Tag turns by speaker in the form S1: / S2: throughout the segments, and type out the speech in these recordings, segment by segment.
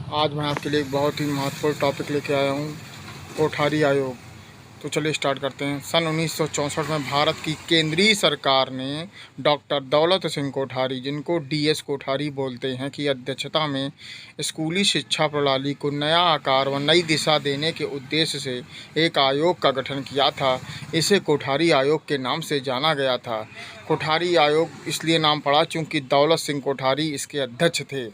S1: आज मैं आपके लिए एक बहुत ही महत्वपूर्ण टॉपिक लेके आया हूँ, कोठारी आयोग। तो चलिए स्टार्ट करते हैं। सन 1964 में भारत की केंद्रीय सरकार ने डॉक्टर दौलत सिंह कोठारी, जिनको डीएस कोठारी बोलते हैं, की अध्यक्षता में स्कूली शिक्षा प्रणाली को नया आकार व नई दिशा देने के उद्देश्य से एक आयोग का गठन किया था। इसे कोठारी आयोग के नाम से जाना गया था। कोठारी आयोग इसलिए नाम पड़ा चूँकि दौलत सिंह कोठारी इसके अध्यक्ष थे।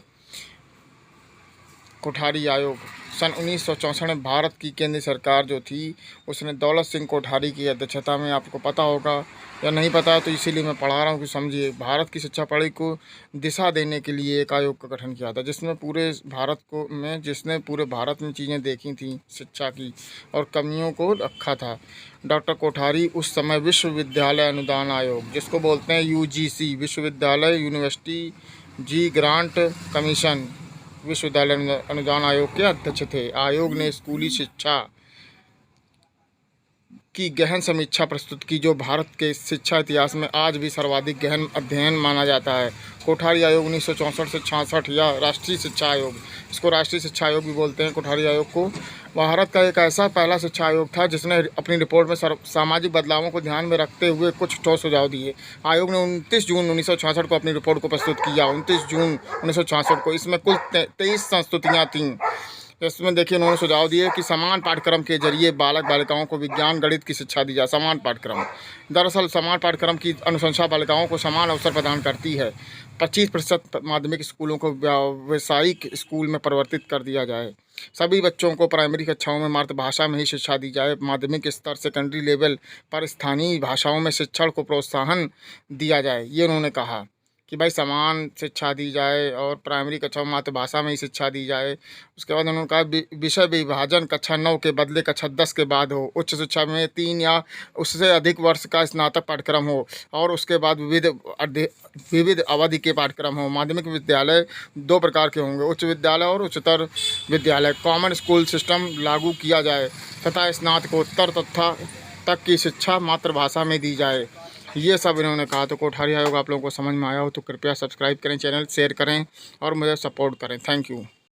S1: कोठारी आयोग सन 1964 में भारत की केंद्र सरकार जो थी, उसने दौलत सिंह कोठारी की अध्यक्षता में, आपको पता होगा या नहीं पता तो इसीलिए मैं पढ़ा रहा हूँ कि समझिए, भारत की शिक्षा प्रणाली को दिशा देने के लिए एक आयोग का गठन किया था, जिसने पूरे भारत में चीज़ें देखी थी शिक्षा की और कमियों को रखा था। डॉक्टर कोठारी उस समय विश्वविद्यालय अनुदान आयोग, जिसको बोलते हैं यूजीसी, विश्वविद्यालय यूनिवर्सिटी जी ग्रांट कमीशन, विश्वविद्यालय अनुदान आयोग के अध्यक्ष थे। आयोग ने स्कूली शिक्षा की गहन समीक्षा प्रस्तुत की, जो भारत के शिक्षा इतिहास में आज भी सर्वाधिक गहन अध्ययन माना जाता है। कोठारी आयोग 1964 से 66 या राष्ट्रीय शिक्षा आयोग, इसको राष्ट्रीय शिक्षा आयोग भी बोलते हैं। कोठारी आयोग को भारत का एक ऐसा पहला शिक्षा आयोग था जिसने अपनी रिपोर्ट में सामाजिक बदलावों को ध्यान में रखते हुए कुछ ठोस सुझाव दिए। आयोग ने 29 जून 1966 को अपनी रिपोर्ट को प्रस्तुत किया। 29 जून 1966 को। इसमें कुल 23 संस्तुतियाँ थीं। इसमें देखिए, उन्होंने सुझाव दिए कि समान पाठ्यक्रम के जरिए बालक बालिकाओं को विज्ञान गणित की शिक्षा दी जाए। समान पाठ्यक्रम, दरअसल समान पाठ्यक्रम की अनुशंसा बालिकाओं को समान अवसर प्रदान करती है। 25% माध्यमिक स्कूलों को व्यावसायिक स्कूल में परिवर्तित कर दिया जाए। सभी बच्चों को प्राइमरी कक्षाओं में मातृभाषा में ही शिक्षा दी जाए। माध्यमिक स्तर सेकेंडरी लेवल पर स्थानीय भाषाओं में शिक्षण को प्रोत्साहन दिया जाए। ये उन्होंने कहा कि भाई समान शिक्षा दी जाए और प्राइमरी कक्षा मातृभाषा में ही शिक्षा दी जाए। उसके बाद उन्होंने कहा विषय विभाजन कक्षा 9 के बदले कक्षा 10 के बाद हो। उच्च शिक्षा में 3 या उससे अधिक वर्ष का स्नातक पाठ्यक्रम हो और उसके बाद विविध अवधि के पाठ्यक्रम हो। माध्यमिक विद्यालय 2 प्रकार के होंगे, उच्च विद्यालय और उच्चतर विद्यालय। कॉमन स्कूल सिस्टम लागू किया जाए तथा स्नातकोत्तर तक की शिक्षा मातृभाषा में दी जाए। ये सब इन्होंने कहा। तो कोठारी आयोग आप लोगों को समझ में आया हो तो कृपया सब्सक्राइब करें, चैनल शेयर करें और मुझे सपोर्ट करें। Thank you.